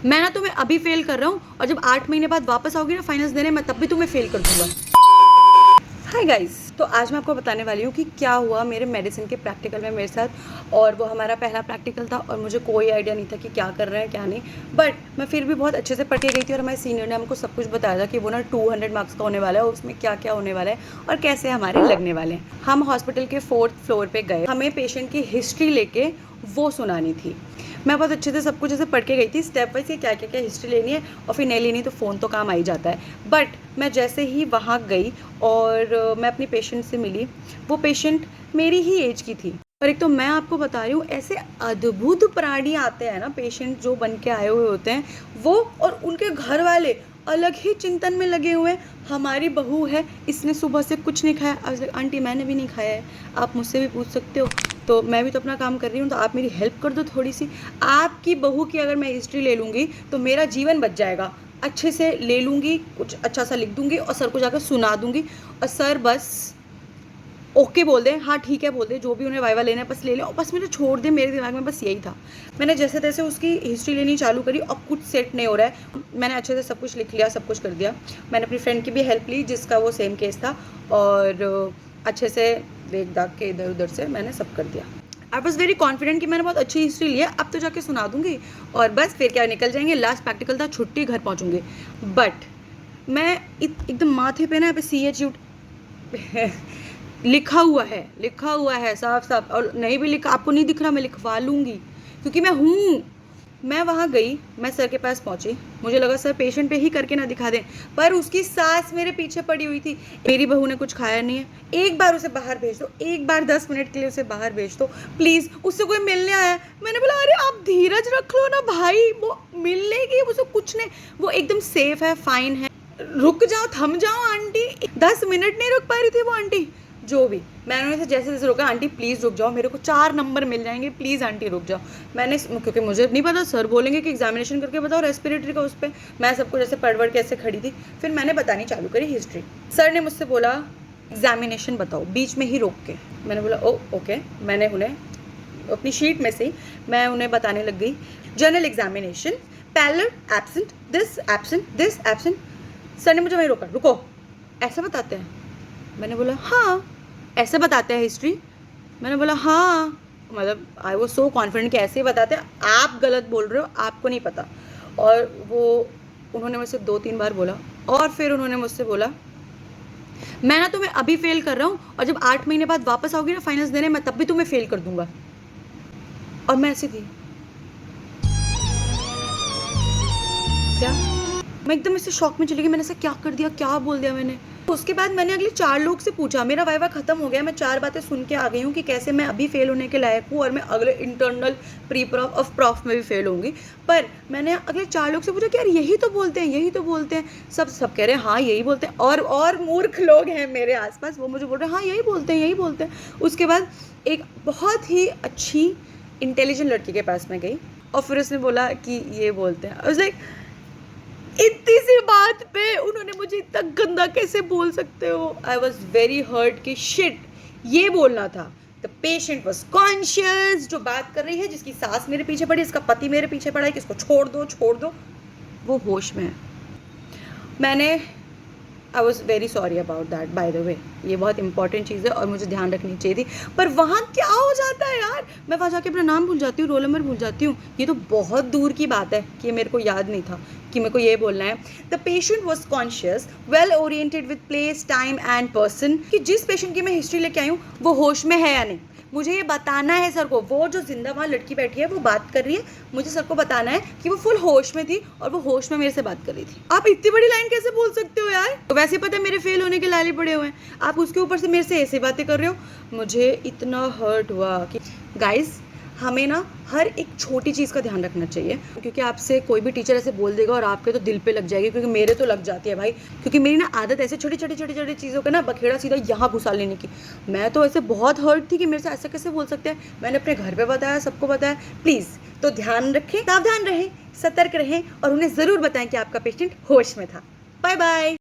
मैं ना तुम्हें अभी फेल कर रहा हूँ और जब 8 महीने बाद वापस आओगी ना फाइनल्स देने, मैं तब भी तुम्हें फेल कर दूंगा। हाय गाइस, तो आज मैं आपको बताने वाली हूँ कि क्या हुआ मेरे मेडिसिन के प्रैक्टिकल में मेरे साथ। और वो हमारा पहला प्रैक्टिकल था और मुझे कोई आइडिया नहीं था कि क्या कर रहे हैं क्या नहीं, बट मैं फिर भी बहुत अच्छे से पढ़ के गई थी और हमारे सीनियर ने हमको सब कुछ बताया था कि वो ना 200 मार्क्स का होने वाला है और उसमें क्या क्या होने वाला है और कैसे हमारे लगने वाले हैं। हम हॉस्पिटल के 4th फ्लोर पर गए, हमें पेशेंट की हिस्ट्री लेके वो सुनानी थी। मैं बहुत अच्छे से सब कुछ ऐसे पढ़ के गई थी स्टेप वाइज, क्या क्या क्या हिस्ट्री लेनी है और फिर नहीं लेनी तो फ़ोन तो काम आ ही जाता है। बट मैं जैसे ही वहाँ गई और मैं अपनी पेशेंट से मिली, वो पेशेंट मेरी ही एज की थी। और एक तो मैं आपको बता रही हूँ, ऐसे अद्भुत प्राणी आते हैं ना पेशेंट जो बन के आए हुए होते हैं वो, और उनके घर वाले अलग ही चिंतन में लगे हुए हैं। हमारी बहू है, इसने सुबह से कुछ नहीं खाया। आंटी मैंने भी नहीं खाया है, आप मुझसे भी पूछ सकते हो, तो मैं भी तो अपना काम कर रही हूँ, तो आप मेरी हेल्प कर दो थोड़ी सी। आपकी बहू की अगर मैं हिस्ट्री ले लूँगी तो मेरा जीवन बच जाएगा। अच्छे से ले लूँगी, कुछ अच्छा सा लिख दूँगी और सर को जाकर सुना दूँगी और सर बस ओके बोल दें, हाँ ठीक है बोल दें, जो भी उन्हें वाइवा लेना है बस ले लें और बस मुझे छोड़ दें। मेरे दिमाग में बस यही था। मैंने जैसे तैसे उसकी हिस्ट्री लेनी चालू करी और कुछ सेट नहीं हो रहा है। मैंने अच्छे से सब कुछ लिख लिया, सब कुछ कर दिया। मैंने अपनी फ्रेंड की भी हेल्प ली जिसका वो सेम केस था और अच्छे से देख दाग के इधर उधर से मैंने सब कर दिया। आई वॉज वेरी कॉन्फिडेंट कि मैंने बहुत अच्छी हिस्ट्री ली है, अब तो जाके सुना दूंगी और बस फिर क्या निकल जाएंगे। लास्ट प्रैक्टिकल था, छुट्टी, घर पहुंचूंगी। बट मैं एकदम माथे पे ना CHU लिखा हुआ है साफ साफ, और नहीं भी लिखा, आपको नहीं दिख रहा, मैं लिखवा लूँगी क्योंकि मैं हूँ। मैं वहाँ गई, मैं सर के पास पहुँची, मुझे लगा सर पेशेंट पे ही करके ना दिखा दें, पर उसकी सास मेरे पीछे पड़ी हुई थी। मेरी बहू ने कुछ खाया नहीं है, एक बार उसे बाहर भेज दो, एक बार 10 मिनट के लिए उसे बाहर भेज दो प्लीज़, उससे कोई मिलने आया है। मैंने बोला अरे आप धीरज रख लो ना भाई, वो मिल लेगी, वो कुछ नहीं, वो एकदम सेफ है, फाइन है, रुक जाओ, थम जाओ आंटी। 10 मिनट नहीं रुक पा रही थी वो आंटी। जो भी, मैंने उन्हें जैसे जैसे रोका, आंटी प्लीज़ रुक जाओ, मेरे को 4 नंबर मिल जाएंगे, प्लीज़ आंटी रुक जाओ। मैंने, क्योंकि मुझे नहीं पता, सर बोलेंगे कि एग्जामिनेशन करके बताओ रेस्पिरेटरी का, उस पर मैं सबको जैसे पढ़ के ऐसे खड़ी थी। फिर मैंने बतानी चालू करी हिस्ट्री। सर ने मुझसे बोला एग्जामिनेशन बताओ, बीच में ही रोक के। मैंने बोला ओ ओके। मैंने उन्हें अपनी शीट में से मैं उन्हें बताने लग गई, general examination, parallel, absent, this absent. Sir ने मुझे वहीं रोका, रुको, ऐसा बताते हैं? मैंने बोला हाँ ऐसे बताते हैं हिस्ट्री। मैंने बोला हाँ, मतलब आई वॉज सो कॉन्फिडेंट कि ऐसे ही बताते हैं, आप गलत बोल रहे हो, आपको नहीं पता। और वो उन्होंने मुझसे 2-3 बार बोला और फिर उन्होंने मुझसे बोला मैं ना तुम्हें अभी फेल कर रहा हूँ और जब 8 महीने बाद वापस आओगी ना फाइनल्स देने, मैं तब भी तुम्हें फेल कर दूंगा। और मैं ऐसी थी, क्या? मैं एकदम ऐसे शॉक में चली गई, मैंने ऐसा क्या कर दिया, क्या बोल दिया मैंने। उसके बाद मैंने अगले 4 लोग से पूछा, मेरा वाइवा खत्म हो गया, मैं 4 बातें सुन के आ गई हूँ कि कैसे मैं अभी फेल होने के लायक हूँ और मैं अगले internal pre prof of prof में भी फेल होंगी। पर मैंने अगले 4 लोग से पूछा कि यार यही तो बोलते हैं, यही तो बोलते हैं। सब कह रहे हैं हाँ यही बोलते हैं, और मूर्ख लोग हैं मेरे आसपास, वो मुझे बोल रहे हैं हाँ यही बोलते हैं, यही बोलते हैं। उसके बाद एक बहुत ही अच्छी इंटेलिजेंट लड़की के पास मैं गई और फिर उसने बोला कि ये बोलते हैं। आई वाज लाइक, इतनी सी बात पे उन्होंने मुझे इतना गंदा कैसे बोल सकते हो। आई वॉज वेरी हर्ट कि शिट, ये बोलना था। द पेशेंट वॉज कॉन्शियस, जो बात कर रही है, जिसकी सास मेरे पीछे पड़ी, इसका पति मेरे पीछे पड़ा है कि इसको छोड़ दो, वो होश में है। मैंने, I was very sorry about that by the way, ये बहुत इंपॉर्टेंट चीज़ है और मुझे ध्यान रखनी चाहिए थी। पर वहाँ क्या हो जाता है यार, मैं वहाँ जाके अपना नाम भूल जाती हूँ, रोल नंबर भूल जाती हूँ। ये तो बहुत दूर की बात है कि मेरे को याद नहीं था कि मेरे को ये बोलना है। The patient was conscious, well oriented with place, time and person, कि जिस पेशेंट की मैं हिस्ट्री लेके आई हूँ वो होश में है या नहीं, मुझे ये बताना है सर को। वो जो जिंदा वहाँ लड़की बैठी है वो बात कर रही है, मुझे सर को बताना है कि वो फुल होश में थी और वो होश में मेरे से बात कर रही थी। आप इतनी बड़ी लाइन कैसे बोल सकते हो यार? तो वैसे पता है मेरे फेल होने के लाले पड़े हुए हैं, आप उसके ऊपर से मेरे से ऐसे बातें कर रहे हो। मुझे इतना हर्ट हुआ कि गाइस, हमें ना हर एक छोटी चीज़ का ध्यान रखना चाहिए, क्योंकि आपसे कोई भी टीचर ऐसे बोल देगा और आपके तो दिल पे लग जाएगी, क्योंकि मेरे तो लग जाती है भाई। क्योंकि मेरी ना आदत ऐसे छोटी छोटी चीज़ों का ना बखेड़ा सीधा यहाँ घुसा लेने की। मैं तो ऐसे बहुत हर्ट थी कि मेरे से ऐसा कैसे बोल सकते हैं। मैंने अपने घर पे बताया, सबको बताया। प्लीज़ तो ध्यान रखें, सावधान रहें, सतर्क रहें और उन्हें ज़रूर बताएं कि आपका पेशेंट होश में था। Bye bye.